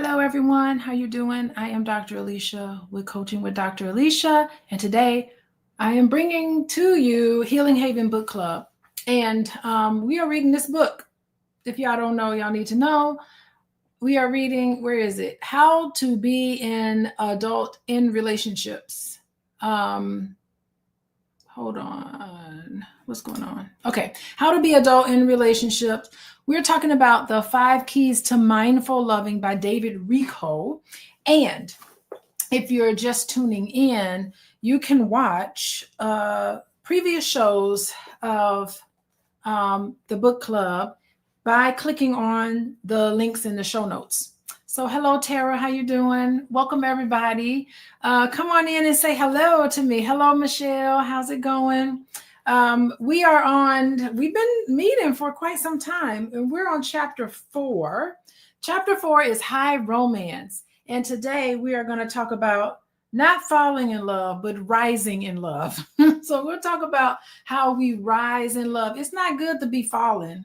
Hello, everyone. How you doing? I am Dr. Alicia with Coaching with Dr. Alicia, and today I am bringing to you Healing Haven Book Club, and we are reading this book. If y'all don't know, y'all need to know. We are reading, where is it? How to Be an Adult in Relationships. Hold on. What's going on? Okay. How to Be Adult in Relationships. We're talking about the 5 Keys to Mindful Loving by David Richo. And if you're just tuning in, you can watch previous shows of the book club by clicking on the links in the show notes. So hello, Tara. How you doing? Welcome, everybody. Come on in and say hello to me. Hello, Michelle. How's it going? We've been meeting for quite some time, and we're on chapter 4. Chapter 4 is high romance. And today we are going to talk about not falling in love, but rising in love. So we'll talk about how we rise in love. It's not good to be falling.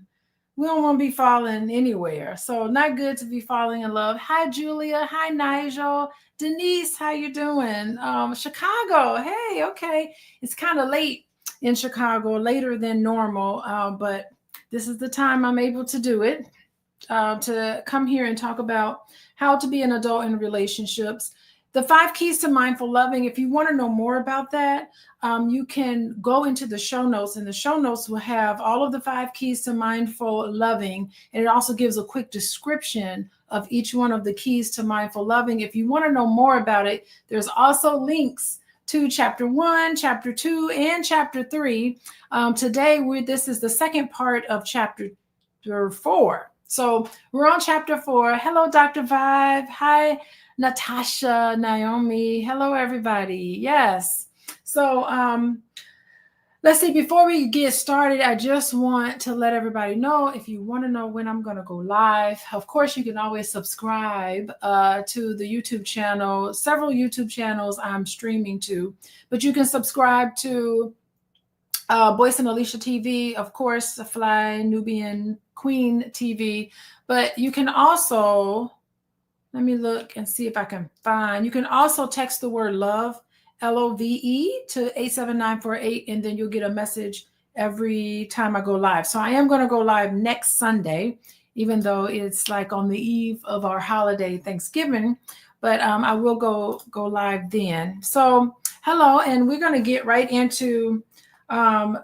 We don't want to be falling anywhere. So not good to be falling in love. Hi, Julia. Hi, Nigel. Denise, how you doing? Chicago. Hey, okay. It's kind of late in Chicago, later than normal, but this is the time I'm able to do it, to come here and talk about how to be an adult in relationships. The 5 Keys to Mindful Loving. If you want to know more about that, you can go into the show notes, and the show notes will have all of the 5 Keys to Mindful Loving. And it also gives a quick description of each one of the keys to mindful loving. If you want to know more about it, there's also links to chapter 1, chapter 2, and chapter 3. Today, this is the second part of chapter 4. So we're on chapter 4. Hello, Dr. Vibe. Hi, Natasha, Naomi. Hello, everybody. Yes. So let's see, before we get started, I just want to let everybody know, if you want to know when I'm going to go live, of course, you can always subscribe to the YouTube channel. Several YouTube channels I'm streaming to, but you can subscribe to Boyce and Alicia TV, of course, Fly Nubian Queen TV, but you can also, let me look and see if I can find, you can also text the word love, LOVE, to 87948, and then you'll get a message every time I go live. So I am going to go live next Sunday, even though it's like on the eve of our holiday Thanksgiving, but I will go live then. So hello, and we're going to get right into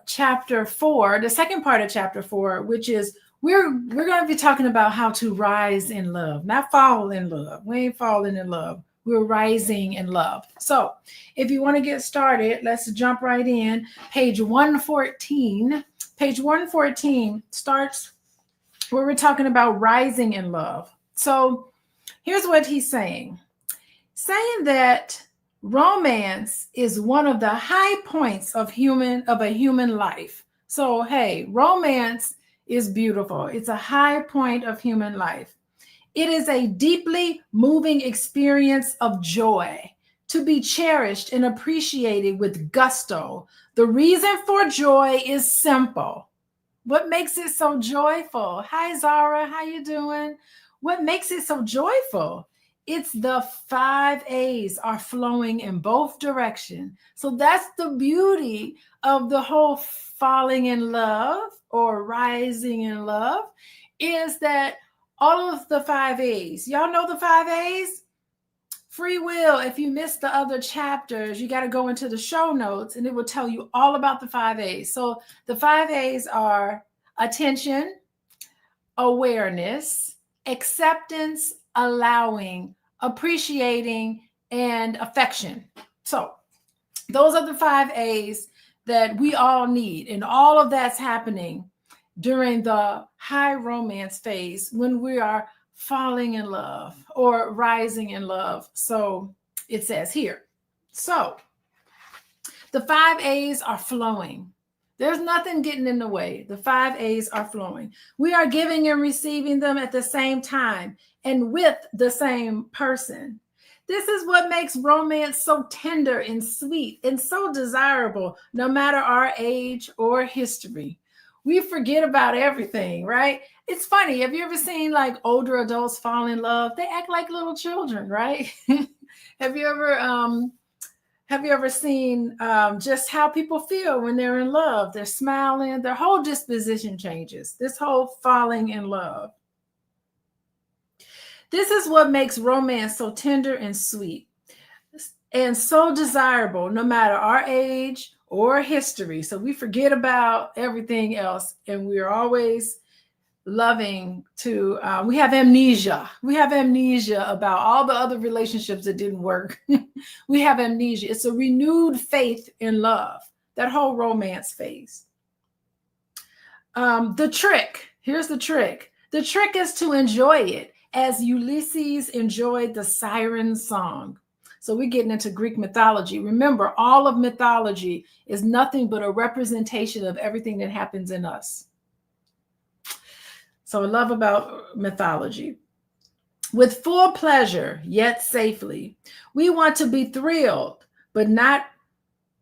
chapter 4, the second part of chapter 4, which is we're going to be talking about how to rise in love, not fall in love. We ain't falling in love. We're rising in love. So if you want to get started, let's jump right in. Page 114. Page 114 starts where we're talking about rising in love. So here's what he's saying that romance is one of the high points of a human life. So, hey, romance is beautiful. It's a high point of human life. It is a deeply moving experience of joy to be cherished and appreciated with gusto. The reason for joy is simple. What makes it so joyful? Hi, Zara. How you doing? What makes it so joyful? It's the 5 A's are flowing in both directions. So that's the beauty of the whole falling in love or rising in love, is that all of the 5 A's. Y'all know the 5 A's? Free will. If you missed the other chapters, you got to go into the show notes and it will tell you all about the 5 A's. So the 5 A's are attention, awareness, acceptance, allowing, appreciating, and affection. So those are the 5 A's that we all need. And all of that's happening during the high romance phase when we are falling in love or rising in love. So it says here. So the 5 A's are flowing. There's nothing getting in the way. The 5 A's are flowing. We are giving and receiving them at the same time and with the same person. This is what makes romance so tender and sweet and so desirable, no matter our age or history. We forget about everything, right? It's funny. Have you ever seen like older adults fall in love? They act like little children, right? have you ever have you ever seen just how people feel when they're in love? They're smiling, their whole disposition changes. This whole falling in love. This is what makes romance so tender and sweet and so desirable, no matter our age or history. So we forget about everything else, and we're always loving to, we have amnesia. We have amnesia about all the other relationships that didn't work. We have amnesia. It's a renewed faith in love, that whole romance phase. The trick, here's the trick. The trick is to enjoy it as Ulysses enjoyed the siren song. So we're getting into Greek mythology. Remember, all of mythology is nothing but a representation of everything that happens in us. So I love about mythology. With full pleasure, yet safely. We want to be thrilled, but not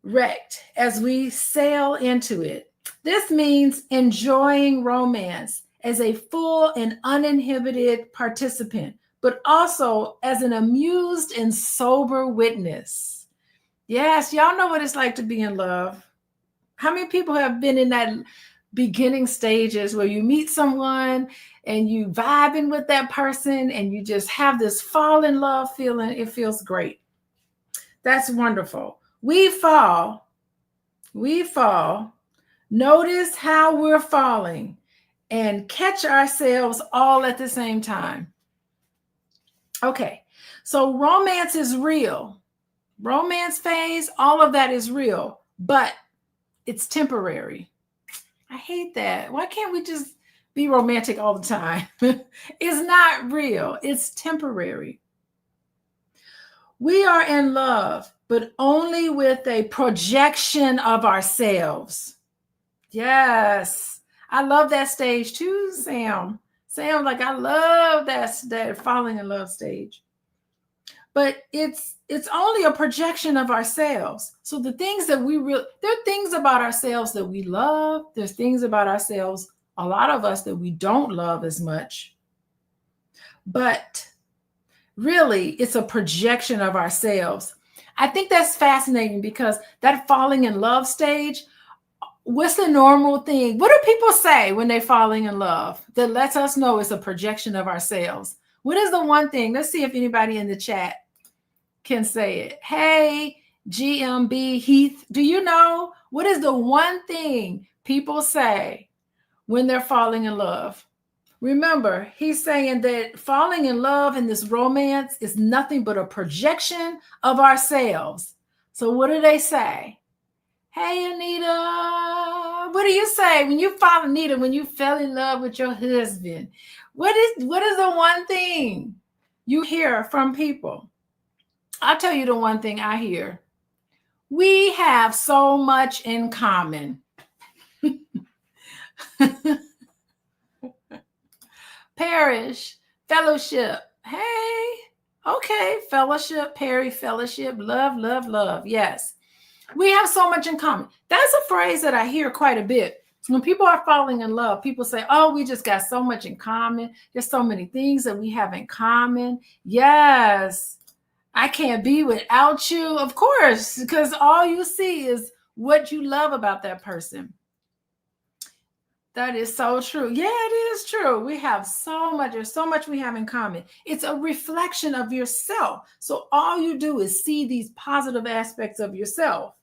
wrecked as we sail into it. This means enjoying romance as a full and uninhibited participant, but also as an amused and sober witness. Yes, y'all know what it's like to be in love. How many people have been in that beginning stages where you meet someone and you vibing with that person and you just have this fall in love feeling? It feels great. That's wonderful. We fall. Notice how we're falling and catch ourselves all at the same time. Okay, so romance is real. Romance phase, all of that is real, but it's temporary. I hate that. Why can't we just be romantic all the time? It's not real. It's temporary. We are in love, but only with a projection of ourselves. Yes. I love that stage too, Sam. Sam, like, I love that falling in love stage. But it's only a projection of ourselves. So the things that there are things about ourselves that we love. There's things about ourselves, a lot of us, that we don't love as much. But really, it's a projection of ourselves. I think that's fascinating because that falling in love stage, what's the normal thing? What do people say when they're falling in love that lets us know it's a projection of ourselves? What is the one thing? Let's see if anybody in the chat can say it. Hey, GMB Heath, do you know what is the one thing people say when they're falling in love? Remember, he's saying that falling in love in this romance is nothing but a projection of ourselves. So what do they say? Hey, Anita, what do you say when you fall, Anita, when you fell in love with your husband? What is the one thing you hear from people? I'll tell you the one thing I hear. We have so much in common. Parish, fellowship. Hey, okay, fellowship, Perry, fellowship, love, love, love. Yes, we have so much in common. That's a phrase that I hear quite a bit. When people are falling in love, people say, oh, we just got so much in common. There's so many things that we have in common. Yes, I can't be without you. Of course, because all you see is what you love about that person. That is so true. Yeah, it is true. We have so much. There's so much we have in common. It's a reflection of yourself. So all you do is see these positive aspects of yourself.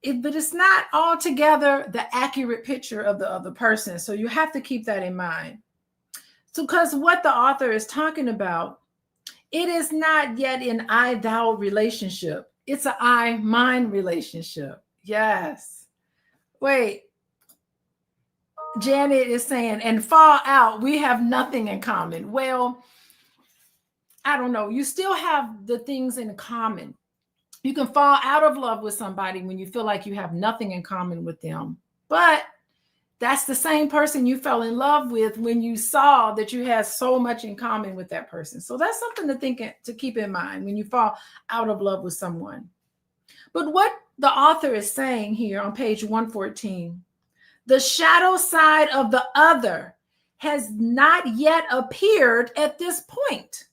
But it's not altogether the accurate picture of the other person. So you have to keep that in mind. So because what the author is talking about, it is not yet an I-thou relationship. It's an I-mine relationship. Yes. Wait. Janet is saying, and fall out, we have nothing in common. Well, I don't know. You still have the things in common. You can fall out of love with somebody when you feel like you have nothing in common with them. But that's the same person you fell in love with when you saw that you had so much in common with that person. So that's something to keep in mind when you fall out of love with someone. But what the author is saying here on page 114, The shadow side of the other has not yet appeared at this point.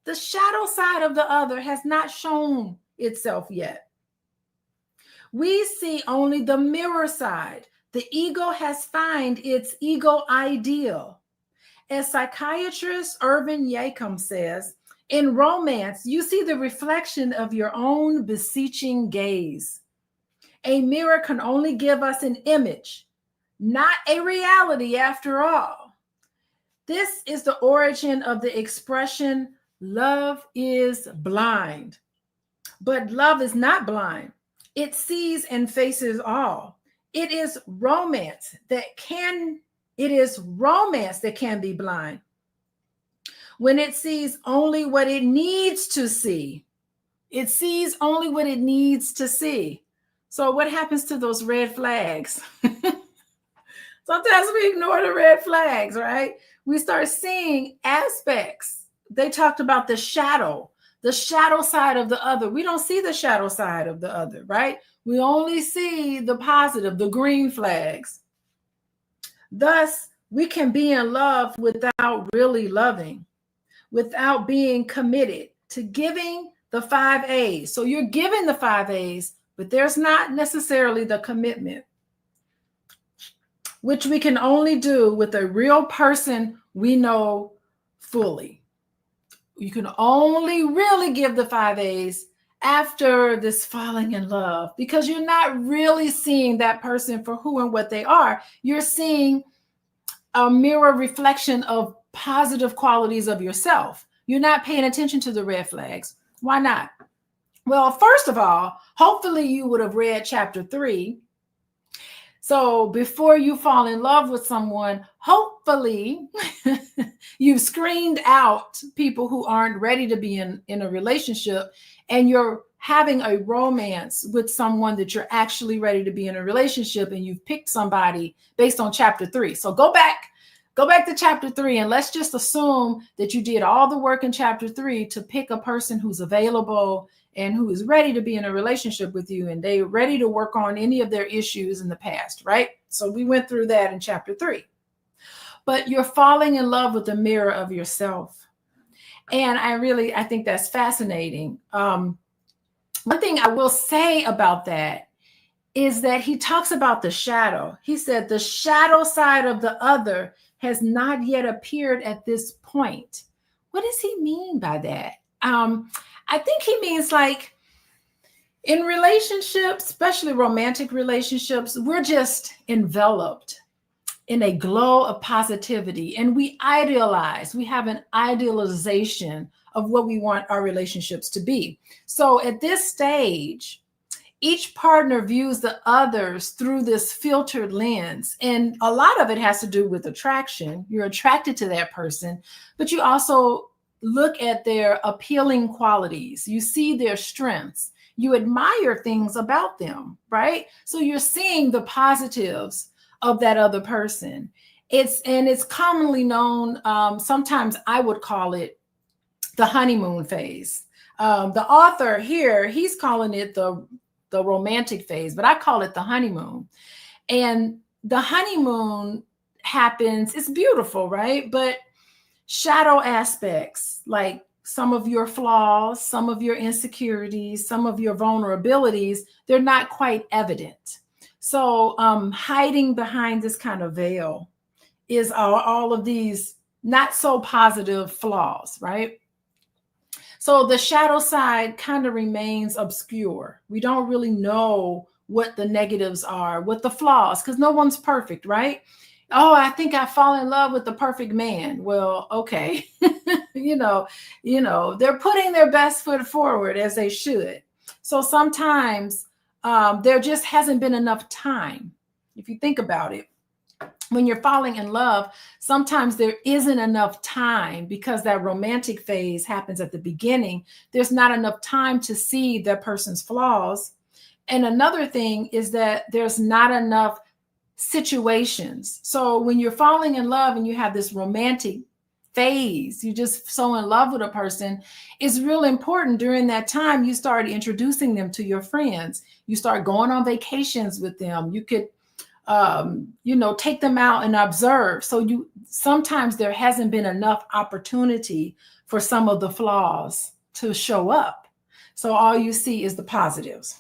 The shadow side of the other has not shown itself yet. We see only the mirror side. The ego has found its ego ideal. As psychiatrist Irvin Yacom says, in romance, you see the reflection of your own beseeching gaze. A mirror can only give us an image, not a reality after all. This is the origin of the expression, love is blind. But love is not blind. It sees and faces all. It is romance that can be blind. When it sees only what it needs to see. It sees only what it needs to see. So what happens to those red flags? Sometimes we ignore the red flags, right? We start seeing aspects. They talked about the shadow side of the other. We don't see the shadow side of the other, right? We only see the positive, the green flags. Thus, we can be in love without really loving, without being committed to giving the 5 A's. So you're giving the 5 A's, but there's not necessarily the commitment, which we can only do with a real person we know fully. You can only really give the 5 A's after this falling in love, because you're not really seeing that person for who and what they are. You're seeing a mirror reflection of positive qualities of yourself. You're not paying attention to the red flags. Why not? Well, first of all, hopefully you would have read chapter 3. So before you fall in love with someone, hopefully you've screened out people who aren't ready to be in a relationship, and you're having a romance with someone that you're actually ready to be in a relationship, and you've picked somebody based on chapter 3. So go back to chapter 3, and let's just assume that you did all the work in chapter 3 to pick a person who's available and who is ready to be in a relationship with you, and they're ready to work on any of their issues in the past, right? So we went through that in chapter 3. But you're falling in love with the mirror of yourself. And I think that's fascinating. One thing I will say about that is that he talks about the shadow. He said the shadow side of the other has not yet appeared at this point. What does he mean by that? I think he means like in relationships, especially romantic relationships, we're just enveloped in a glow of positivity, and we have an idealization of what we want our relationships to be. So at this stage, each partner views the others through this filtered lens. And a lot of it has to do with attraction. You're attracted to that person, but you also look at their appealing qualities. You see their strengths. You admire things about them, right? So you're seeing the positives of that other person. It's commonly known, sometimes I would call it the honeymoon phase. The author here, he's calling it the romantic phase, but I call it the honeymoon. And the honeymoon happens, it's beautiful, right? But shadow aspects, like some of your flaws, some of your insecurities, some of your vulnerabilities, they're not quite evident. So hiding behind this kind of veil is all of these not so positive flaws, right? So the shadow side kind of remains obscure. We don't really know what the negatives are, what the flaws, because no one's perfect, right? Oh, I think I fall in love with the perfect man. Well, okay. you know, they're putting their best foot forward, as they should. So sometimes there just hasn't been enough time. If you think about it, when you're falling in love, sometimes there isn't enough time because that romantic phase happens at the beginning. There's not enough time to see that person's flaws. And another thing is that there's not enough situations. So when you're falling in love and you have this romantic phase, you're just so in love with a person, it's really important during that time you start introducing them to your friends. You start going on vacations with them. You could take them out and observe. So sometimes there hasn't been enough opportunity for some of the flaws to show up. So all you see is the positives.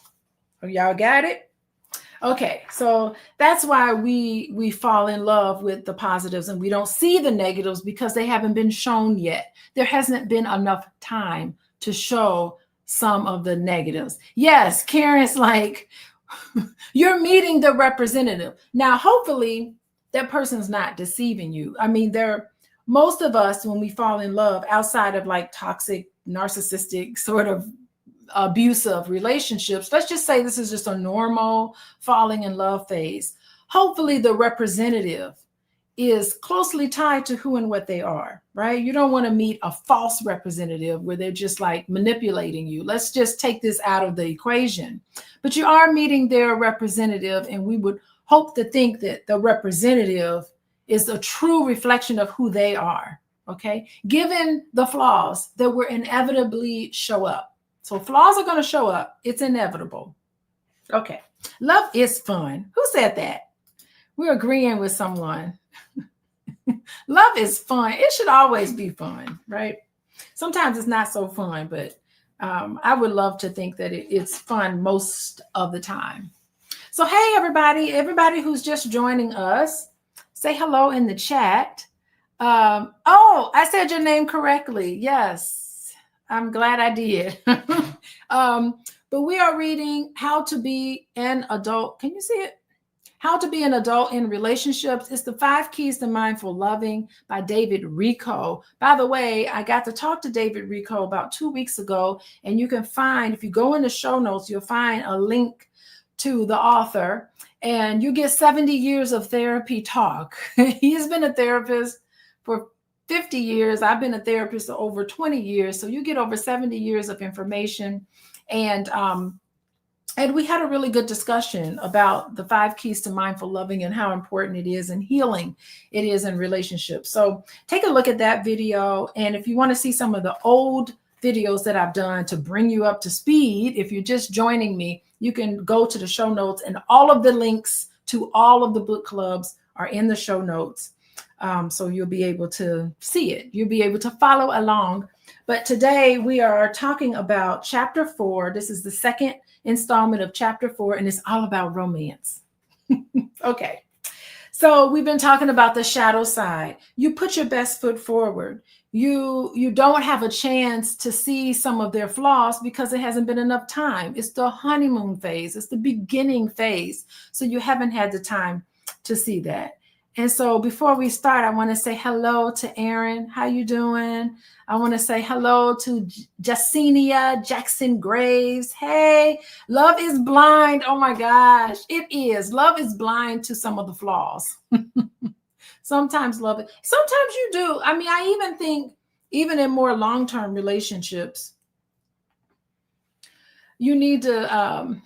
Oh, y'all got it? Okay, so that's why we fall in love with the positives and we don't see the negatives because they haven't been shown yet. There hasn't been enough time to show some of the negatives. Yes, Karen's like, you're meeting the representative. Now, hopefully that person's not deceiving you. I mean, most of us, when we fall in love, outside of like toxic, narcissistic sort of abusive relationships, let's just say this is just a normal falling in love phase. Hopefully the representative is closely tied to who and what they are, right? You don't want to meet a false representative where they're just like manipulating you. Let's just take this out of the equation. But you are meeting their representative, and we would hope to think that the representative is a true reflection of who they are, okay? Given the flaws that will inevitably show up. So flaws are going to show up. It's inevitable. Okay. Love is fun. Who said that? We're agreeing with someone. Love is fun. It should always be fun, right? Sometimes it's not so fun, but I would love to think that it's fun most of the time. So, hey, everybody who's just joining us, say hello in the chat. Oh, I said your name correctly. Yes. I'm glad I did. But we are reading How to Be an Adult. Can you see it? How to Be an Adult in Relationships. It's the 5 Keys to Mindful Loving by David Richo. By the way, I got to talk to David Richo about 2 weeks ago, and you can find, if you go in the show notes, you'll find a link to the author, and you get 70 years of therapy talk. He's been a therapist for 50 years. I've been a therapist for over 20 years. So you get over 70 years of information. And we had a really good discussion about the 5 keys to mindful loving and how important it is and healing it is in relationships. So take a look at that video. And if you want to see some of the old videos that I've done to bring you up to speed, if you're just joining me, you can go to the show notes, and all of the links to all of the book clubs are in the show notes. So you'll be able to see it. You'll be able to follow along. But today we are talking about chapter 4. This is the second installment of chapter 4, and it's all about romance. Okay. So we've been talking about the shadow side. You put your best foot forward. You don't have a chance to see some of their flaws because it hasn't been enough time. It's the honeymoon phase. It's the beginning phase. So you haven't had the time to see that. And so before we start, I want to say hello to Aaron. How you doing? I want to say hello to Jacinia Jackson Graves. Hey, love is blind. Oh my gosh, it is. Love is blind to some of the flaws. Sometimes sometimes you do. I mean, I even think, even in more long-term relationships, you need to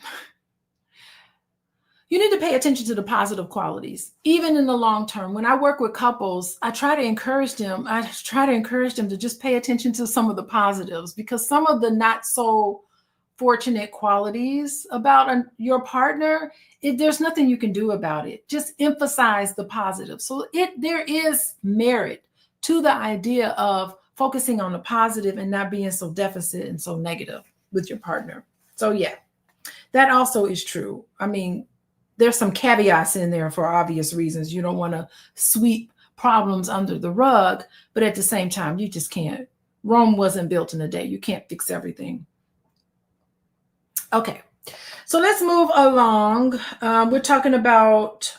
pay attention to the positive qualities, even in the long term. When I work with couples, I try to encourage them to just pay attention to some of the positives, because some of the not so fortunate qualities about your partner, there's nothing you can do about it. Just emphasize the positive. So there is merit to the idea of focusing on the positive and not being so deficit and so negative with your partner. So yeah, that also is true. I mean, there's some caveats in there for obvious reasons. You don't want to sweep problems under the rug, but at the same time, you just can't. Rome wasn't built in a day. You can't fix everything. Okay, so let's move along. We're talking about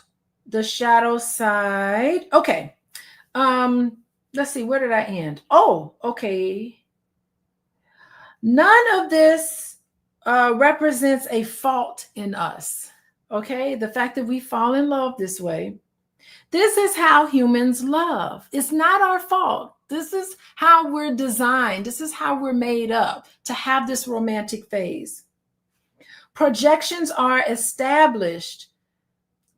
the shadow side. Okay, let's see, where did I end? Oh, okay. None of this represents a fault in us. Okay, the fact that we fall in love this way, this is how humans love. It's not our fault. This is how we're designed. This is how we're made up to have this romantic phase. Projections are established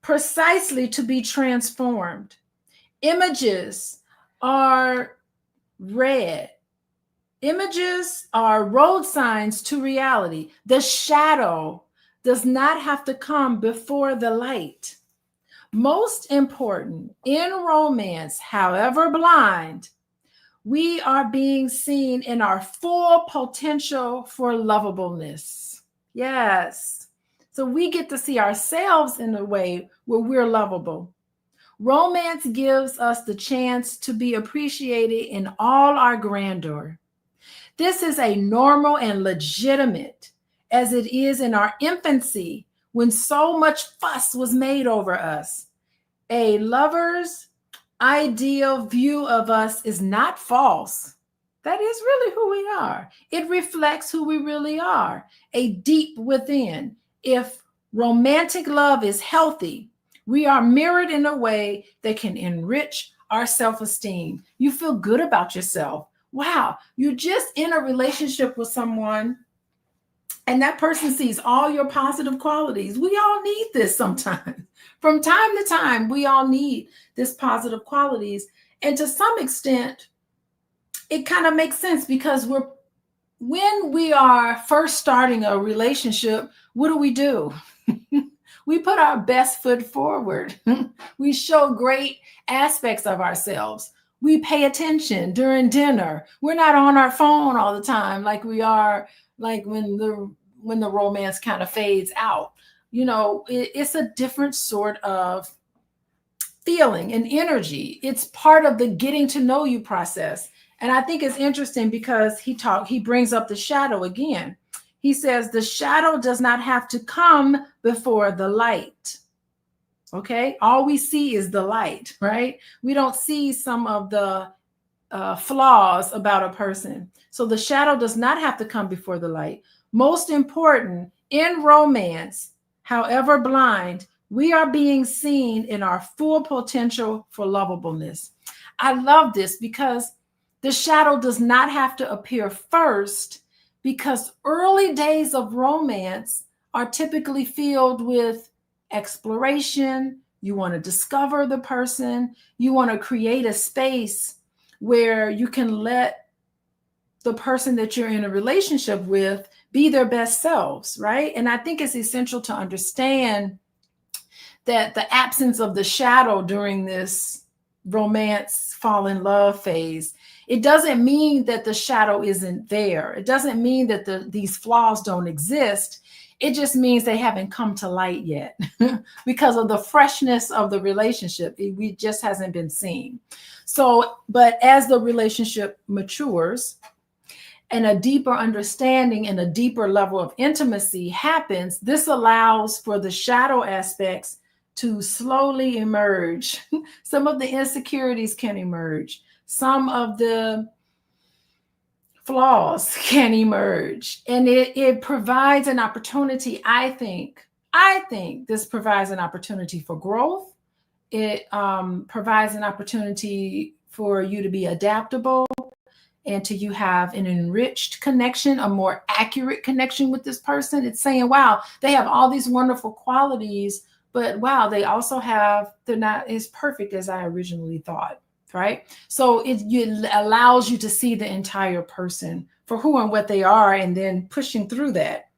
precisely to be transformed. Images are read. Images are road signs to reality. The shadow does not have to come before the light. Most important, in romance, however blind, we are being seen in our full potential for lovableness. Yes. So we get to see ourselves in a way where we're lovable. Romance gives us the chance to be appreciated in all our grandeur. This is a normal and legitimate, as it is in our infancy when so much fuss was made over us. A lover's ideal view of us is not false. That is really who we are. It reflects who we really are, a deep within. If romantic love is healthy, we are mirrored in a way that can enrich our self-esteem. You feel good about yourself. Wow, you're just in a relationship with someone and that person sees all your positive qualities. We all need this sometimes. From time to time, we all need this positive qualities. And to some extent, it kind of makes sense because when we are first starting a relationship, what do? We put our best foot forward. We show great aspects of ourselves. We pay attention during dinner. We're not on our phone all the time like we are like when the romance kind of fades out. You know, it's a different sort of feeling and energy. It's part of the getting to know you process. And I think it's interesting because he brings up the shadow again. He says the shadow does not have to come before the light. Okay, all we see is the light, right? We don't see some of the flaws about a person. So the shadow does not have to come before the light. Most important, in romance, however blind, we are being seen in our full potential for lovableness. I love this because the shadow does not have to appear first, because early days of romance are typically filled with exploration. You want to discover the person. You want to create a space where you can let the person that you're in a relationship with be their best selves, right? And I think it's essential to understand that the absence of the shadow during this romance fall in love phase, it doesn't mean that the shadow isn't there. It doesn't mean that these flaws don't exist. It just means they haven't come to light yet because of the freshness of the relationship. It just hasn't been seen. So, but as the relationship matures and a deeper understanding and a deeper level of intimacy happens, this allows for the shadow aspects to slowly emerge. Some of the insecurities can emerge. Some of the flaws can emerge. And it provides an opportunity, I think this provides an opportunity for growth. It provides an opportunity for you to be adaptable and to you have an enriched connection, a more accurate connection with this person. It's saying, wow, they have all these wonderful qualities, but wow, they also they're not as perfect as I originally thought, right? So it allows you to see the entire person for who and what they are, and then pushing through that.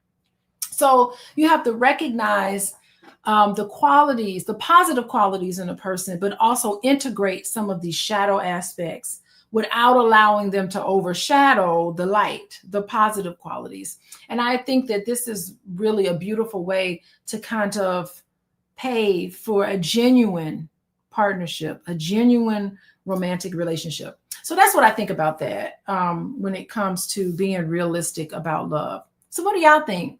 So you have to recognize the qualities, the positive qualities in a person, but also integrate some of these shadow aspects without allowing them to overshadow the light, the positive qualities. And I think that this is really a beautiful way to kind of pay for a genuine partnership, a genuine romantic relationship. So that's what I think about that when it comes to being realistic about love. So what do y'all think?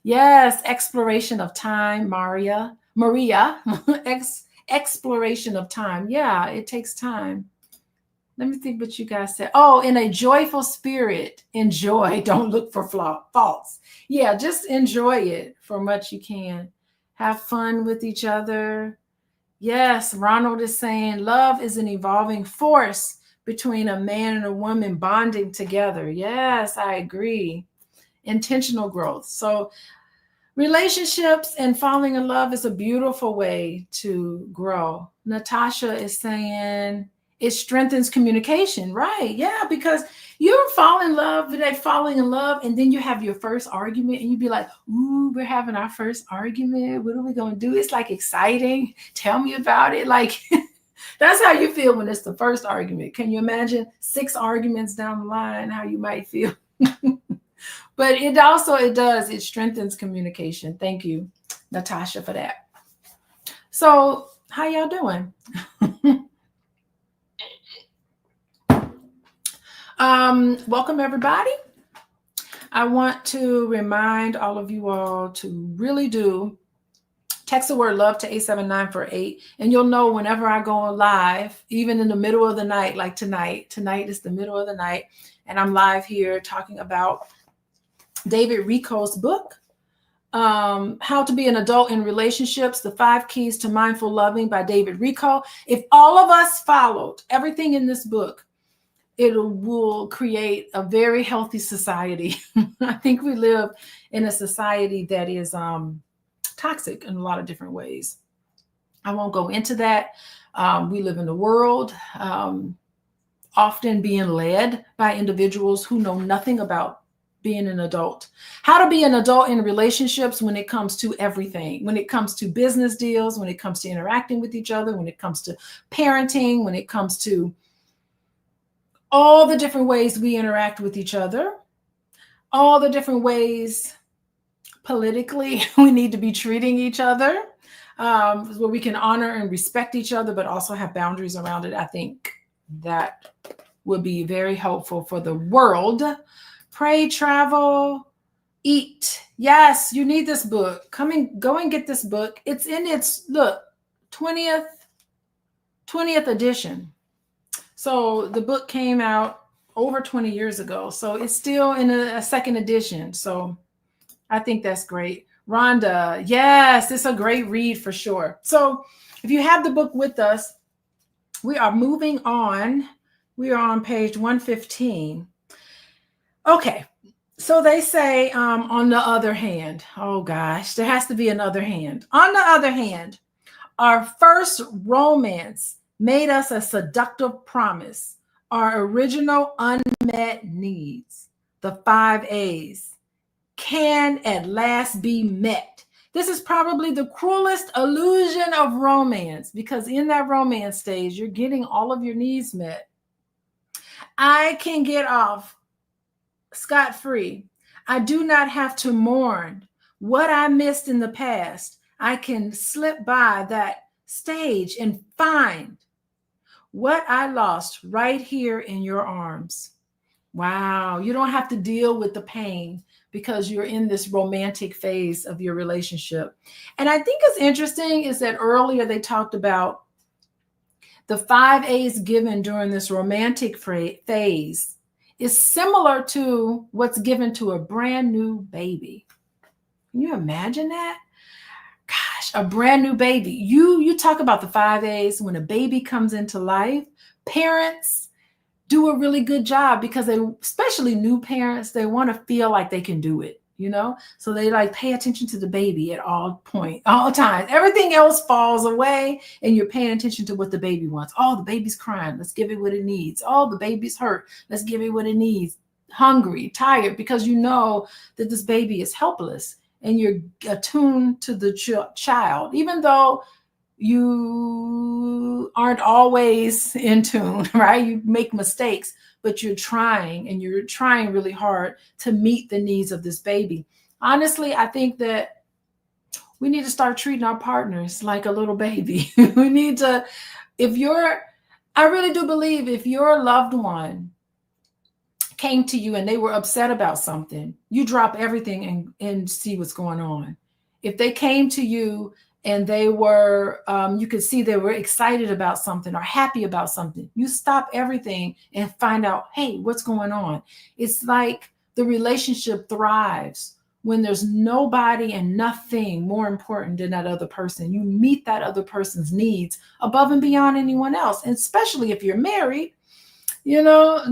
Yes, exploration of time, Maria, exploration of time. Yeah, it takes time. Let me think what you guys said. Oh, in a joyful spirit, enjoy. Don't look for faults. Yeah, just enjoy it for much you can. Have fun with each other. Yes, Ronald is saying love is an evolving force between a man and a woman bonding together. Yes, I agree. Intentional growth. So relationships and falling in love is a beautiful way to grow. Natasha is saying it strengthens communication, right? Yeah, because You ever fall in love, like falling in love, and then you have your first argument and you be like, ooh, we're having our first argument. What are we going to do? It's like exciting. Tell me about it. Like, that's how you feel when it's the first argument. Can you imagine 6 arguments down the line, how you might feel? But it strengthens communication. Thank you, Natasha, for that. So how y'all doing? Welcome everybody. I want to remind all of you all to really do text the word love to 87948, and you'll know whenever I go live, even in the middle of the night, like tonight. Tonight is the middle of the night, and I'm live here talking about David Richo's book, How to Be an Adult in Relationships, The 5 Keys to Mindful Loving by David Richo. If all of us followed everything in this book, it will create a very healthy society. I think we live in a society that is toxic in a lot of different ways. I won't go into that. We live in a world often being led by individuals who know nothing about being an adult. How to be an adult in relationships when it comes to everything, when it comes to business deals, when it comes to interacting with each other, when it comes to parenting, when it comes to all the different ways we interact with each other, all the different ways politically we need to be treating each other, where we can honor and respect each other, but also have boundaries around it. I think that would be very helpful for the world. Pray, travel, eat. Yes, you need this book. Go and get this book. It's in its 20th edition. So the book came out over 20 years ago. So it's still in a second edition. So I think that's great. Rhonda, yes, it's a great read for sure. So if you have the book with us, we are moving on. We are on page 115. Okay, so they say, on the other hand, oh gosh, there has to be another hand. On the other hand, our first romance made us a seductive promise. Our original unmet needs, the 5 A's, can at last be met. This is probably the cruelest illusion of romance, because in that romance stage, you're getting all of your needs met. I can get off scot-free. I do not have to mourn what I missed in the past. I can slip by that stage and find what I lost right here in your arms. Wow. You don't have to deal with the pain because you're in this romantic phase of your relationship. And I think it's interesting is that earlier they talked about the 5 A's given during this romantic phase is similar to what's given to a brand new baby. Can you imagine that? Gosh, a brand new baby. You talk about the 5 A's when a baby comes into life. Parents do a really good job because especially new parents, they want to feel like they can do it, So they like pay attention to the baby at all times. Everything else falls away and you're paying attention to what the baby wants. Oh, the baby's crying. Let's give it what it needs. Oh, the baby's hurt. Let's give it what it needs. Hungry, tired, because you know that this baby is helpless and you're attuned to the child, even though you aren't always in tune, right? You make mistakes, but you're trying really hard to meet the needs of this baby. Honestly, I think that we need to start treating our partners like a little baby. We need to, I really do believe if your loved one came to you and they were upset about something, you drop everything and see what's going on. If they came to you and they were, you could see they were excited about something or happy about something, you stop everything and find out, hey, what's going on? It's like the relationship thrives when there's nobody and nothing more important than that other person. You meet that other person's needs above and beyond anyone else. And especially if you're married, your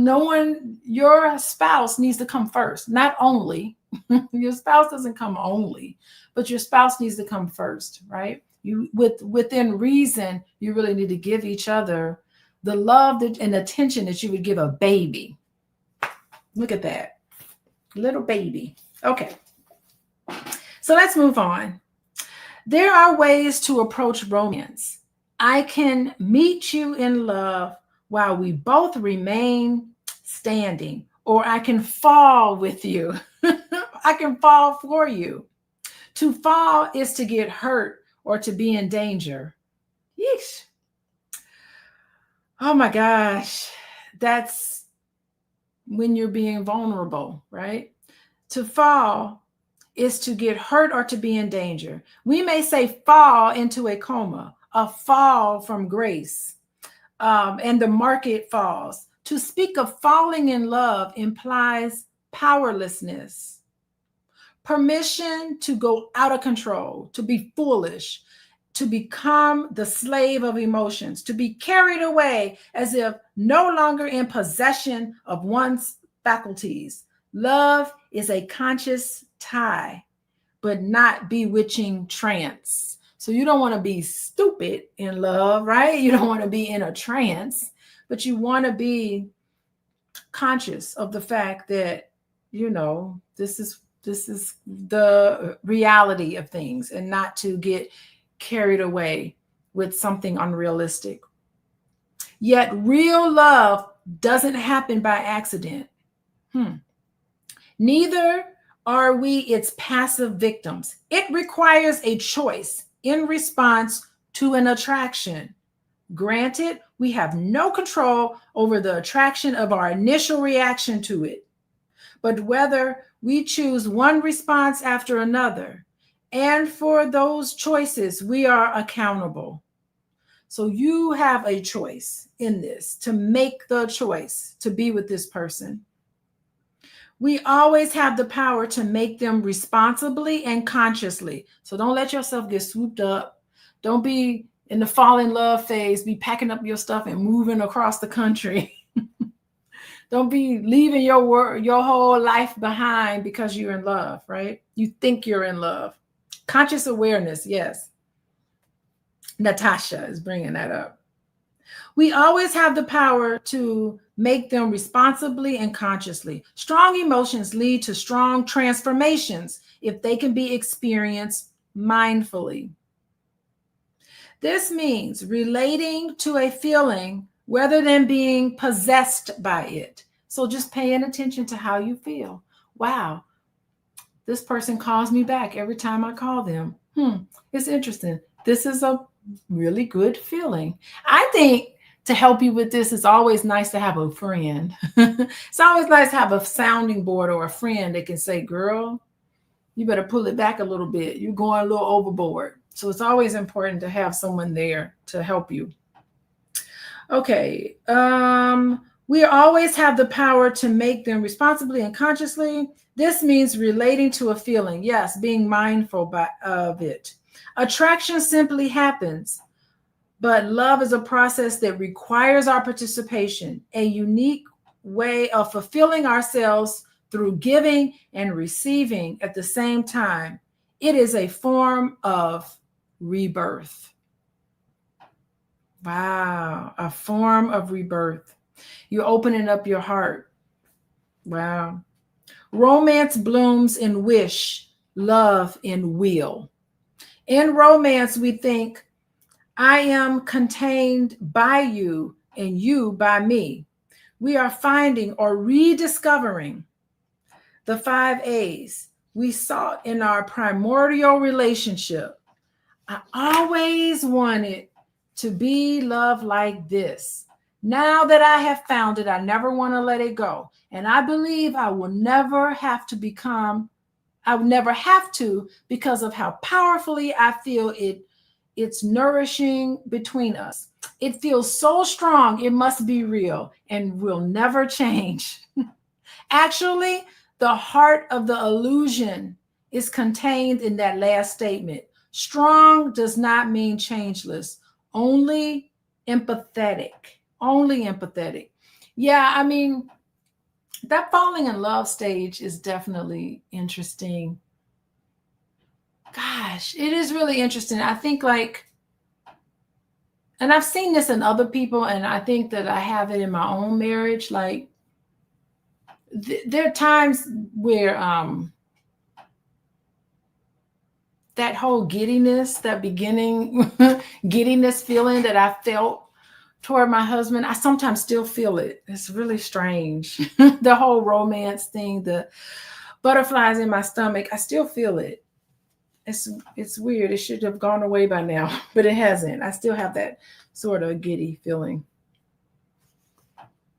spouse needs to come first. Not only, your spouse doesn't come only, but your spouse needs to come first, right? Within reason, you really need to give each other the love and attention that you would give a baby. Look at that. Little baby. Okay. So let's move on. There are ways to approach romance. I can meet you in love while we both remain standing, or I can fall with you. I can fall for you. To fall is to get hurt or to be in danger. Yeesh. Oh my gosh. That's when you're being vulnerable, right? To fall is to get hurt or to be in danger. We may say fall into a coma, a fall from grace, and the market falls. To speak of falling in love implies powerlessness, permission to go out of control, to be foolish, to become the slave of emotions, to be carried away as if no longer in possession of one's faculties. Love is a conscious tie, but not bewitching trance. So you don't want to be stupid in love, right? You don't want to be in a trance, but you want to be conscious of the fact that, this is the reality of things, and not to get carried away with something unrealistic. Yet real love doesn't happen by accident. Neither are we its passive victims. It requires a choice in response to an attraction. Granted, we have no control over the attraction of our initial reaction to it, but whether we choose one response after another, and for those choices, we are accountable. So you have a choice in this, to make the choice to be with this person. We always have the power to make them responsibly and consciously. So don't let yourself get swooped up. Don't be in the fall in love phase, be packing up your stuff and moving across the country. Don't be leaving your whole life behind because you're in love, right? You think you're in love. Conscious awareness, yes. Natasha is bringing that up. We always have the power to make them responsibly and consciously. Strong emotions lead to strong transformations if they can be experienced mindfully. This means relating to a feeling rather than being possessed by it. So just paying attention to how you feel. Wow, this person calls me back every time I call them. It's interesting. This is a really good feeling. I think to help you with this, it's always nice to have a friend. It's always nice to have a sounding board or a friend that can say, girl, you better pull it back a little bit. You're going a little overboard. So it's always important to have someone there to help you. Okay. We always have the power to make them responsibly and consciously. This means relating to a feeling. Yes, being mindful of it. Attraction simply happens, but love is a process that requires our participation, a unique way of fulfilling ourselves through giving and receiving at the same time. It is a form of rebirth. Wow, a form of rebirth. You're opening up your heart. Wow. Romance blooms in wish, love in will. In romance, we think, I am contained by you and you by me. We are finding or rediscovering the 5 A's we sought in our primordial relationship. I always wanted to be loved like this. Now that I have found it, I never want to let it go. And I believe I will never have to because of how powerfully I feel it's nourishing between us. It feels so strong, it must be real and will never change. Actually, the heart of the illusion is contained in that last statement. Strong does not mean changeless, only empathetic. Only empathetic. Yeah, I mean, that falling in love stage is definitely interesting. Gosh, it is really interesting. I think and I've seen this in other people, and I think that I have it in my own marriage. Like, there are times where that whole giddiness, that beginning giddiness feeling that I felt toward my husband, I sometimes still feel it. It's really strange. The whole romance thing, the butterflies in my stomach, I still feel it. It's weird. It should have gone away by now, but it hasn't. I still have that sort of giddy feeling.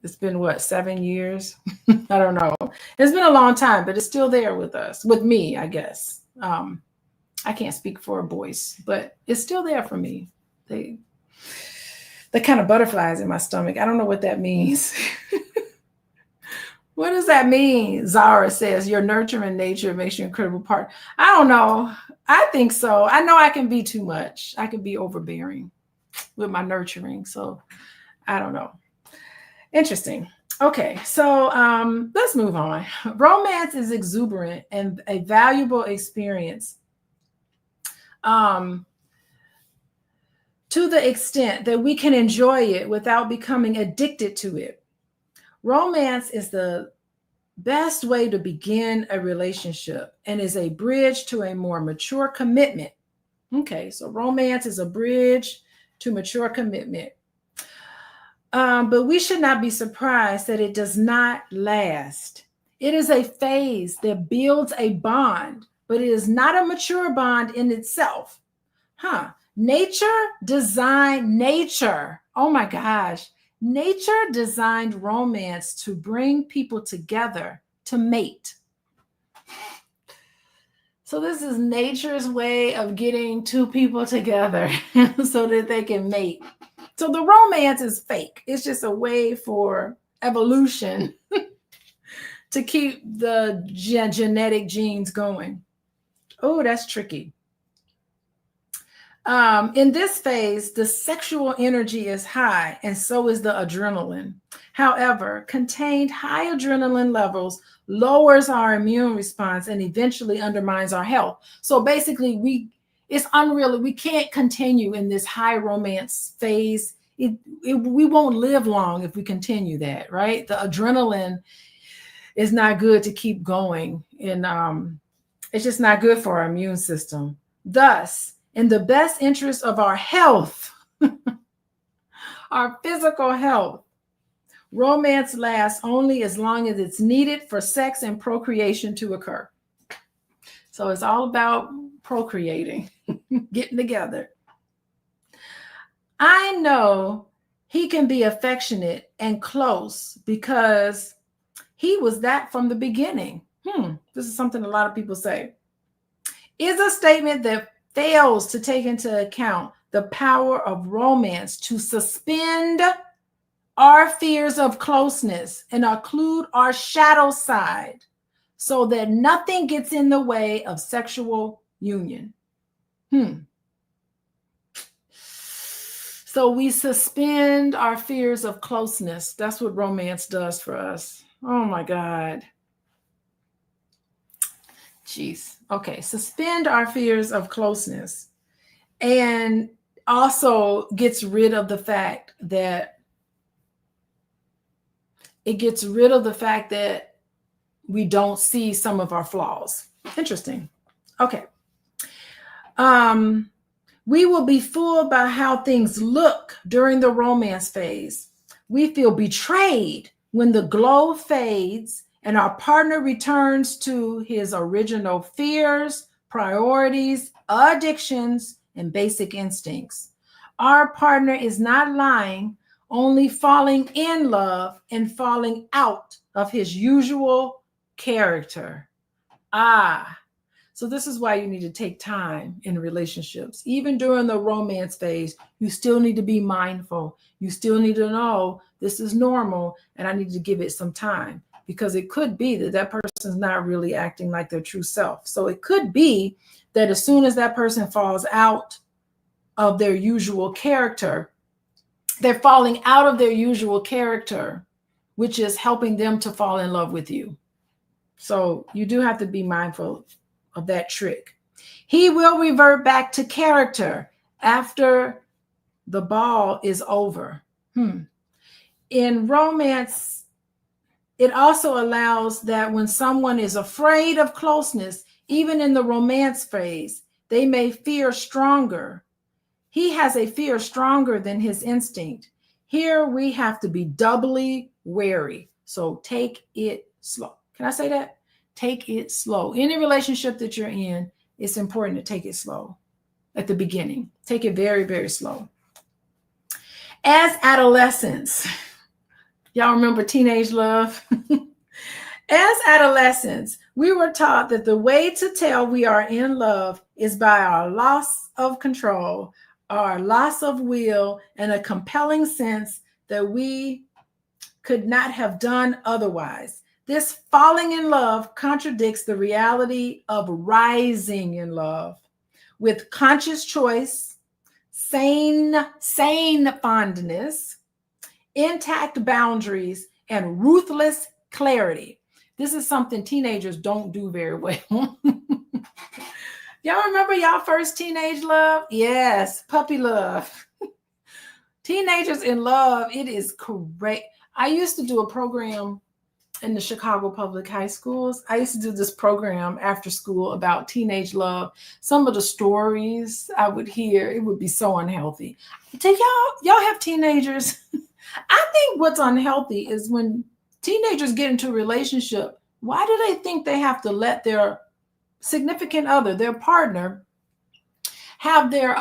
It's been what, 7 years? I don't know. It's been a long time, but it's still there with us, with me, I guess. I can't speak for boys, but it's still there for me. The kind of butterflies in my stomach. I don't know what that means. What does that mean? Zara says your nurturing nature makes you an incredible partner. I don't know. I think so. I know I can be too much. I can be overbearing with my nurturing. So I don't know. Interesting. Okay, so let's move on. Romance is exuberant and a valuable experience. To the extent that we can enjoy it without becoming addicted to it. Romance is the best way to begin a relationship and is a bridge to a more mature commitment. Okay, so romance is a bridge to mature commitment. But we should not be surprised that it does not last. It is a phase that builds a bond, but it is not a mature bond in itself. Nature. Oh my gosh. Nature designed romance to bring people together to mate. So this is nature's way of getting two people together so that they can mate. So the romance is fake. It's just a way for evolution to keep the genetic genes going. Oh, that's tricky. In this phase, the sexual energy is high, and so is the adrenaline. However, contained high adrenaline levels lowers our immune response and eventually undermines our health. So basically, it's unreal. We can't continue in this high romance phase. We won't live long if we continue that, right? The adrenaline is not good to keep going, and it's just not good for our immune system. Thus, in the best interest of our health, our physical health, romance lasts only as long as it's needed for sex and procreation to occur. So it's all about procreating, getting together. I know he can be affectionate and close because he was that from the beginning. This is something a lot of people say. Is a statement that fails to take into account the power of romance to suspend our fears of closeness and occlude our shadow side so that nothing gets in the way of sexual union. So we suspend our fears of closeness. That's what romance does for us. Oh my God. Jeez. Okay. Suspend our fears of closeness and also gets rid of the fact that we don't see some of our flaws. Interesting. Okay. We will be fooled by how things look during the romance phase. We feel betrayed when the glow fades and our partner returns to his original fears, priorities, addictions, and basic instincts. Our partner is not lying, only falling in love and falling out of his usual character. So this is why you need to take time in relationships. Even during the romance phase, you still need to be mindful. You still need to know this is normal and I need to give it some time, because it could be that person's not really acting like their true self. So it could be that as soon as that person falls out of their usual character, they're falling out of their usual character, which is helping them to fall in love with you. So you do have to be mindful of that trick. He will revert back to character after the ball is over. In romance, It also allows that when someone is afraid of closeness, even in the romance phase, they may fear stronger. He has a fear stronger than his instinct. Here we have to be doubly wary. So take it slow. Can I say that? Take it slow. Any relationship that you're in, it's important to take it slow at the beginning. Take it very, very slow. As adolescents, y'all remember teenage love? As adolescents, we were taught that the way to tell we are in love is by our loss of control, our loss of will, and a compelling sense that we could not have done otherwise. This falling in love contradicts the reality of rising in love with conscious choice, sane fondness, intact boundaries, and ruthless clarity. This is something teenagers don't do very well. Y'all remember y'all first teenage love? Yes, puppy love. Teenagers in love, it is great. I used to do a program in the Chicago public high schools. I used to do this program after school about teenage love. Some of the stories I would hear, it would be so unhealthy. Do y'all have teenagers? I think what's unhealthy is when teenagers get into a relationship, why do they think they have to let their significant other, their partner, have their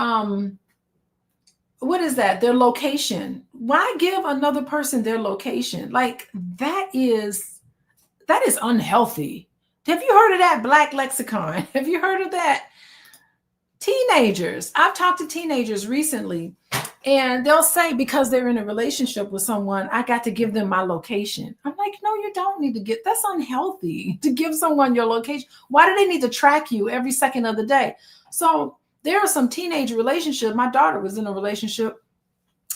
what is that? Their location. Why give another person their location? Like that is unhealthy. Have you heard of that Black lexicon? Have you heard of that? Teenagers. I've talked to teenagers recently, and they'll say because they're in a relationship with someone, I got to give them my location. I'm like, no, you don't need to get, that's unhealthy to give someone your location. Why do they need to track you every second of the day? So there are some teenage relationships. My daughter was in a relationship.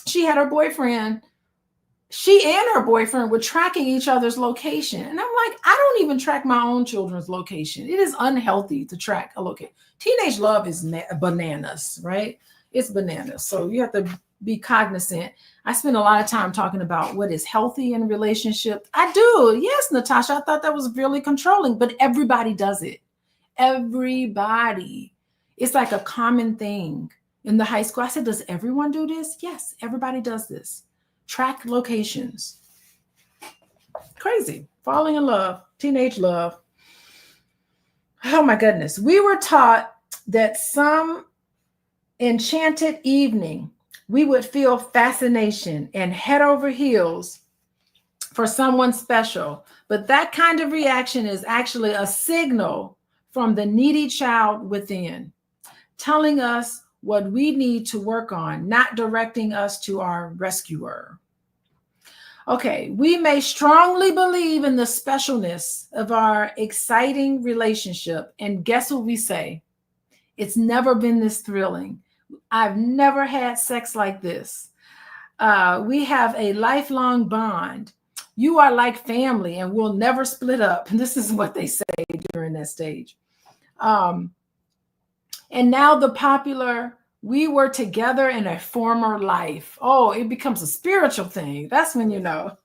She had her boyfriend. She and her boyfriend were tracking each other's location. And I'm like, I don't even track my own children's location. It is unhealthy to track a location. Teenage love is bananas, right? It's bananas. So you have to be cognizant. I spend a lot of time talking about what is healthy in a relationship. I do. Yes, Natasha, I thought that was really controlling, but everybody does it. Everybody. It's like a common thing in the high school. I said, does everyone do this? Yes, everybody does this. Track locations. Crazy. Falling in love. Teenage love. Oh my goodness. We were taught that some enchanted evening, we would feel fascination and head over heels for someone special. But that kind of reaction is actually a signal from the needy child within, telling us what we need to work on, not directing us to our rescuer. Okay, we may strongly believe in the specialness of our exciting relationship. And guess what we say? It's never been this thrilling. I've never had sex like this. We have a lifelong bond. You are like family and we'll never split up. And this is what they say during that stage. And now the popular, we were together in a former life. Oh, it becomes a spiritual thing. That's when you know.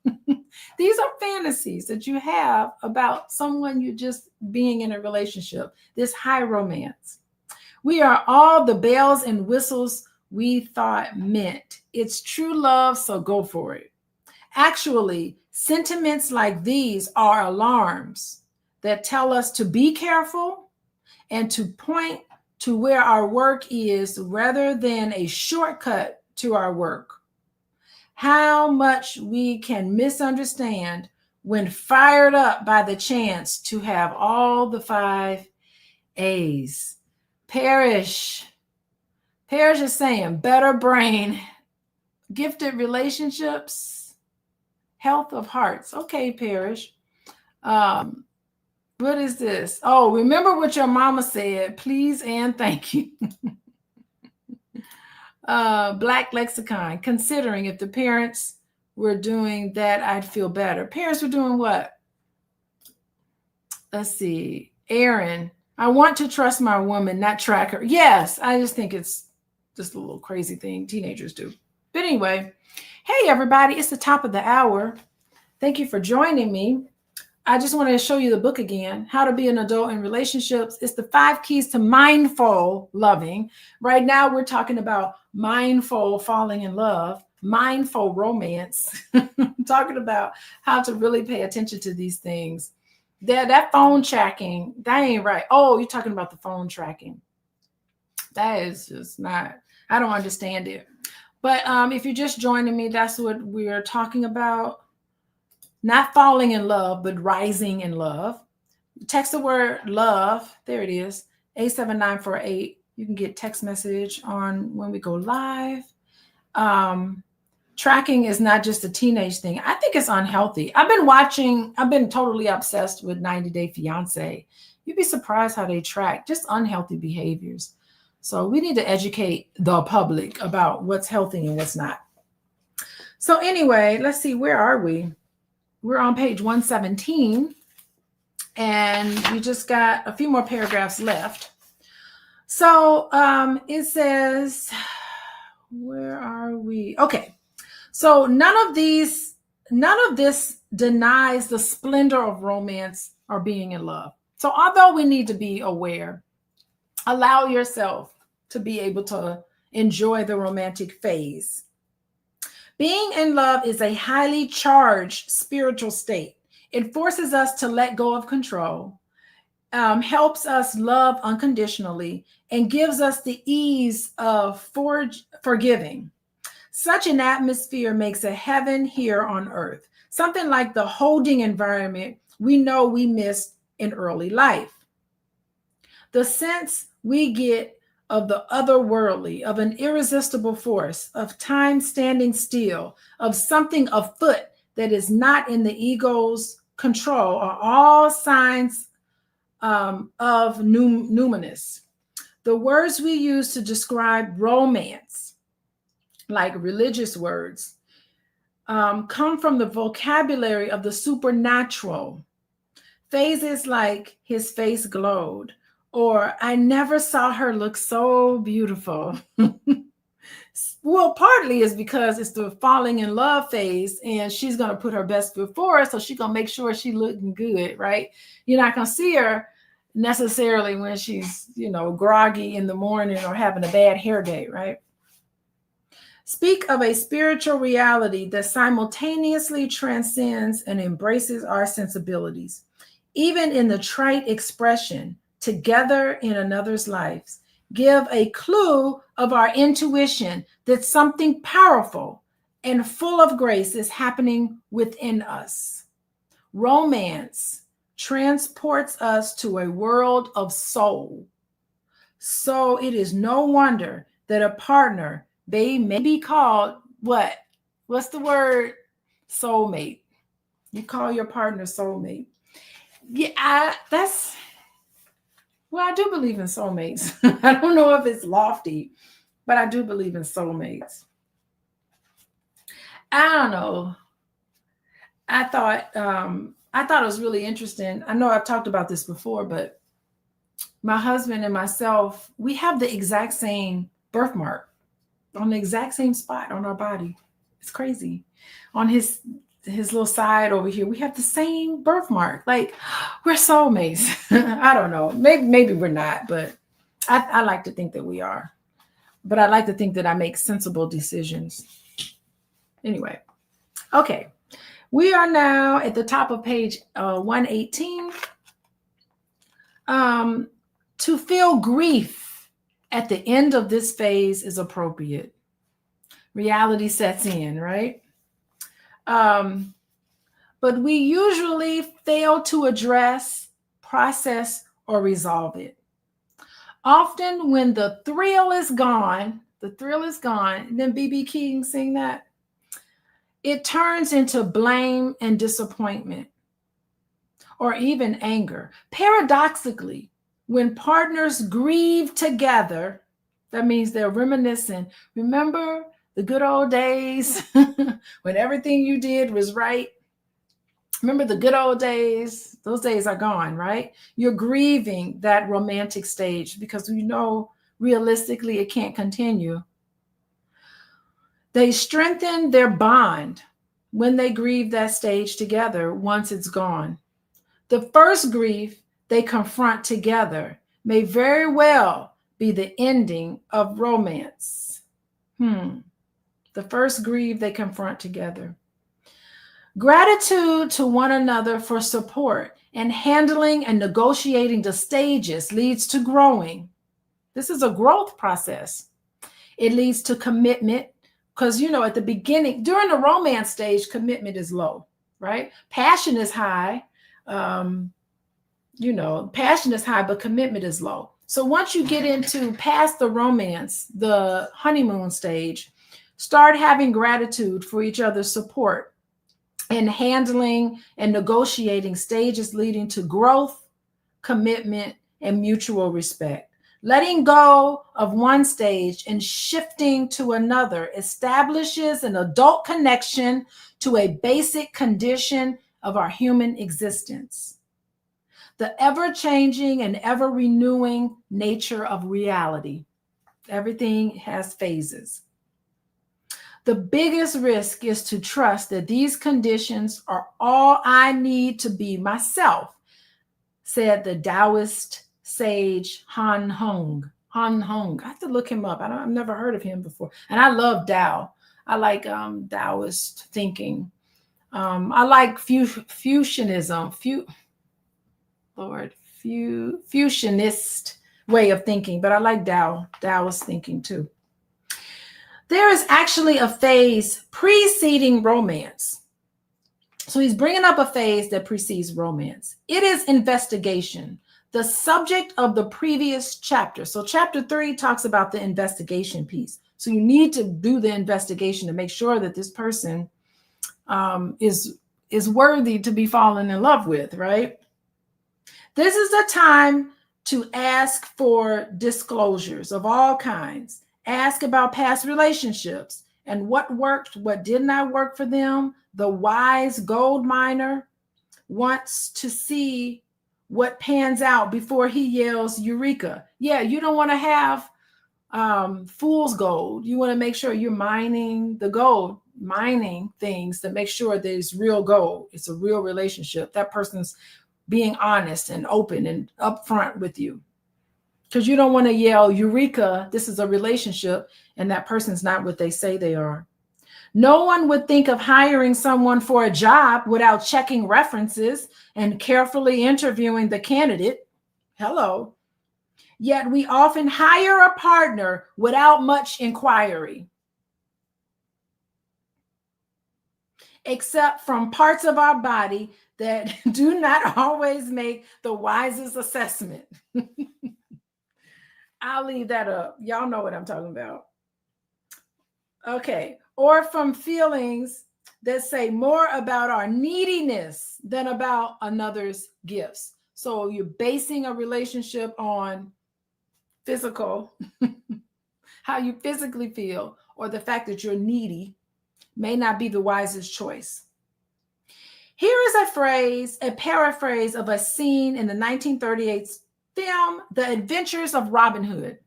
These are fantasies that you have about someone you're just being in a relationship, this high romance. We are all the bells and whistles we thought meant. It's true love, so go for it. Actually, sentiments like these are alarms that tell us to be careful and to point to where our work is rather than a shortcut to our work. How much we can misunderstand when fired up by the chance to have all the 5 A's. Parrish is saying better brain, gifted relationships, health of hearts. Okay, Parrish. What is this? Oh, remember what your mama said. Please and thank you. Black lexicon. Considering if the parents were doing that, I'd feel better. Parents were doing what? Let's see. Aaron. I want to trust my woman, not track her. Yes, I just think it's just a little crazy thing teenagers do. But anyway, hey, everybody, it's the top of the hour. Thank you for joining me. I just want to show you the book again, How to Be an Adult in Relationships. It's the 5 keys to mindful loving. Right now, we're talking about mindful falling in love, mindful romance, talking about how to really pay attention to these things. That phone tracking, that ain't right. Oh, you're talking about the phone tracking. That is just not, I don't understand it. But if you're just joining me, that's what we're talking about. Not falling in love, but rising in love. Text the word love. There it is. 87948. You can get text message on when we go live. Tracking is not just a teenage thing. I think it's unhealthy. I've been totally obsessed with 90 Day Fiance. You'd be surprised how they track just unhealthy behaviors. So we need to educate the public about what's healthy and what's not. So anyway, let's see, where are we? We're on page 117, and we just got a few more paragraphs left. So it says, where are we? Okay. So none of this denies the splendor of romance or being in love. So although we need to be aware, allow yourself to be able to enjoy the romantic phase. Being in love is a highly charged spiritual state. It forces us to let go of control, helps us love unconditionally, and gives us the ease of forgiving. Such an atmosphere makes a heaven here on earth, something like the holding environment we know we missed in early life. The sense we get of the otherworldly, of an irresistible force, of time standing still, of something afoot that is not in the ego's control, are all signs of numinous. The words we use to describe romance, like religious words, come from the vocabulary of the supernatural. Phrases like "his face glowed," or "I never saw her look so beautiful." Well, partly is because it's the falling in love phase, and she's going to put her best foot forward, so she's going to make sure she's looking good, right? You're not going to see her necessarily when she's, groggy in the morning or having a bad hair day, right? Speak of a spiritual reality that simultaneously transcends and embraces our sensibilities. Even in the trite expression, together in another's lives, give a clue of our intuition that something powerful and full of grace is happening within us. Romance transports us to a world of soul. So it is no wonder that a partner, they may be called what? What's the word? Soulmate. You call your partner soulmate. Yeah, I do believe in soulmates. I don't know if it's lofty, but I do believe in soulmates. I don't know. I thought it was really interesting. I know I've talked about this before, but my husband and myself, we have the exact same birthmark on the exact same spot on our body. It's crazy. On his little side over here, we have the same birthmark. Like, we're soulmates. I don't know. Maybe we're not, but I like to think that we are. But I like to think that I make sensible decisions. Anyway, okay. We are now at the top of page 118. To feel grief at the end of this phase is appropriate. Reality sets in, right? But we usually fail to address, process, or resolve it. Often when the thrill is gone, and then B.B. King sing that, it turns into blame and disappointment, or even anger. Paradoxically, when partners grieve together, that means they're reminiscing. Remember the good old days when everything you did was right? Remember the good old days? Those days are gone, right? You're grieving that romantic stage because you know realistically it can't continue. They strengthen their bond when they grieve that stage together once it's gone. The first grief they confront together may very well be the ending of romance. The first grief they confront together. Gratitude to one another for support and handling and negotiating the stages leads to growing. This is a growth process. It leads to commitment because, at the beginning, during the romance stage, commitment is low, right? Passion is high. Passion is high, but commitment is low. So once you get into past the romance, the honeymoon stage, start having gratitude for each other's support and handling and negotiating stages leading to growth, commitment, and mutual respect. Letting go of one stage and shifting to another establishes an adult connection to a basic condition of our human existence. The ever-changing and ever-renewing nature of reality. Everything has phases. The biggest risk is to trust that these conditions are all I need to be myself, said the Taoist sage Han Hong. Han Hong. I have to look him up. I've never heard of him before. And I love Tao. I like Taoist thinking. I like fusionism. Fusionist way of thinking, but I like Taoist thinking too. There is actually a phase preceding romance. So he's bringing up a phase that precedes romance. It is investigation, the subject of the previous chapter. So chapter 3 talks about the investigation piece. So you need to do the investigation to make sure that this person is worthy to be fallen in love with, right? This is a time to ask for disclosures of all kinds. Ask about past relationships and what worked, what did not work for them. The wise gold miner wants to see what pans out before he yells, Eureka. Yeah, you don't want to have fool's gold. You want to make sure you're mining the gold, mining things to make sure that it's real gold. It's a real relationship. That person's being honest and open and upfront with you. Because you don't want to yell, Eureka, this is a relationship, and that person's not what they say they are. No one would think of hiring someone for a job without checking references and carefully interviewing the candidate. Hello. Yet we often hire a partner without much inquiry, except from parts of our body that do not always make the wisest assessment. I'll leave that up. Y'all know what I'm talking about. Okay. Or from feelings that say more about our neediness than about another's gifts. So you're basing a relationship on physical, how you physically feel, or the fact that you're needy may not be the wisest choice. Here is a paraphrase of a scene in the 1938 film, The Adventures of Robin Hood.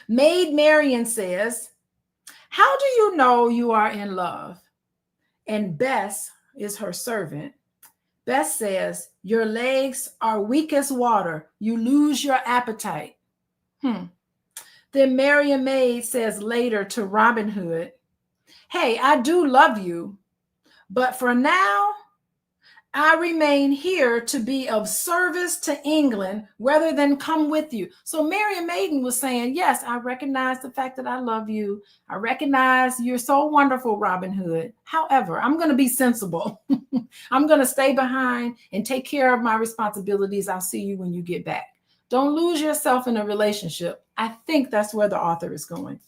Maid Marian says, "How do you know you are in love?" And Bess is her servant. Bess says, "Your legs are weak as water. You lose your appetite." Then Marian Maid says later to Robin Hood, "Hey, I do love you, but for now, I remain here to be of service to England rather than come with you." So Marian Maiden was saying, yes, I recognize the fact that I love you. I recognize you're so wonderful, Robin Hood. However, I'm going to be sensible. I'm going to stay behind and take care of my responsibilities. I'll see you when you get back. Don't lose yourself in a relationship. I think that's where the author is going.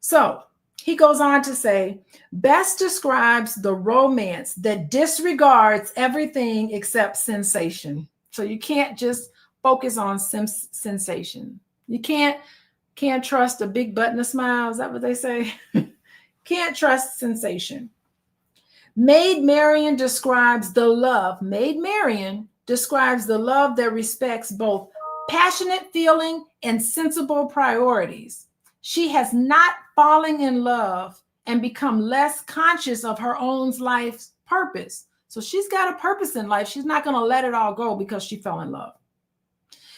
So he goes on to say, Bess describes the romance that disregards everything except sensation. So you can't just focus on sensation. You can't trust a big butt and a smile. Is that what they say? Can't trust sensation. Maid Marian describes the love. Maid Marian describes the love that respects both passionate feeling and sensible priorities. She has not fallen in love and become less conscious of her own life's purpose. So she's got a purpose in life. She's not going to let it all go because she fell in love.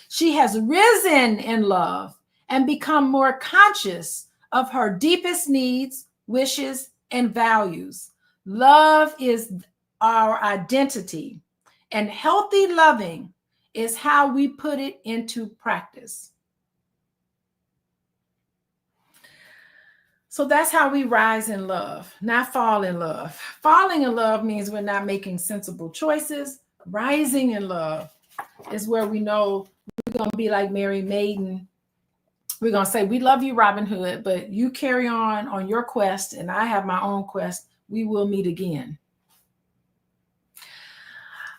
She has risen in love and become more conscious of her deepest needs, wishes, and values. Love is our identity, and healthy loving is how we put it into practice. So that's how we rise in love, not fall in love. Falling in love means we're not making sensible choices. Rising in love is where we know we're going to be like Mary Maiden. We're going to say, we love you, Robin Hood, but you carry on your quest, and I have my own quest. We will meet again.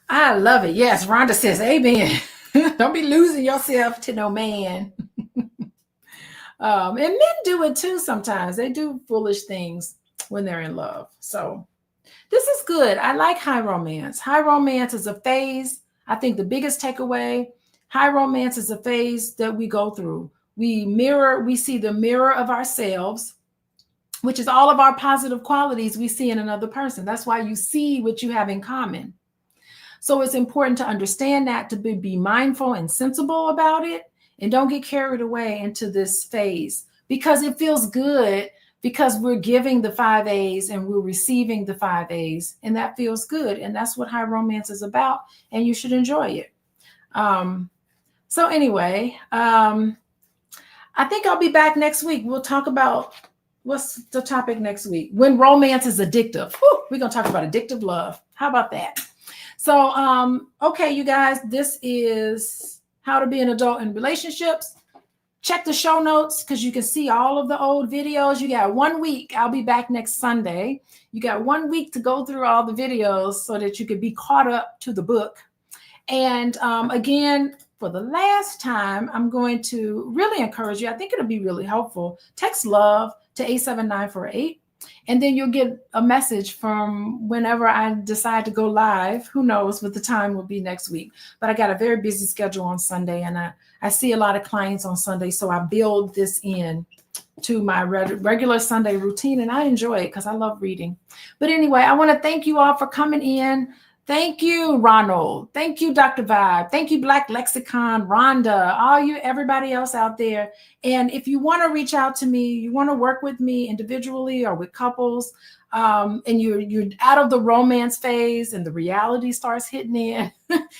I love it. Yes, Rhonda says, amen. Don't be losing yourself to no man. And men do it too sometimes. They do foolish things when they're in love. So this is good. I like high romance. High romance is a phase. I think the biggest takeaway, high romance is a phase that we go through. We see the mirror of ourselves, which is all of our positive qualities we see in another person. That's why you see what you have in common. So it's important to understand that, to be mindful and sensible about it, and don't get carried away into this phase because it feels good, because we're giving the 5 A's and we're receiving the 5 A's, and that feels good. And that's what high romance is about, and you should enjoy it. So anyway, I think I'll be back next week. We'll talk about, what's the topic next week? When romance is addictive. Whew, we're going to talk about addictive love. How about that? So, okay, you guys, this is how to be an adult in relationships. Check the show notes because you can see all of the old videos. You got 1 week. I'll be back next Sunday. You got 1 week to go through all the videos so that you could be caught up to the book. And again, for the last time, I'm going to really encourage you. I think it'll be really helpful. Text love to 87948. And then you'll get a message from whenever I decide to go live. Who knows what the time will be next week. But I got a very busy schedule on Sunday, and I see a lot of clients on Sunday. So I build this in to my regular Sunday routine, and I enjoy it because I love reading. But anyway, I want to thank you all for coming in. Thank you, Ronald. Thank you, Dr. Vibe. Thank you, Black Lexicon, Rhonda, everybody else out there. And if you want to reach out to me, you want to work with me individually or with couples, and you're out of the romance phase and the reality starts hitting in,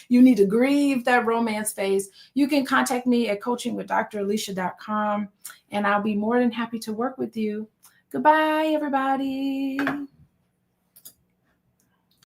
you need to grieve that romance phase, you can contact me at coachingwithdralicia.com, and I'll be more than happy to work with you. Goodbye, everybody.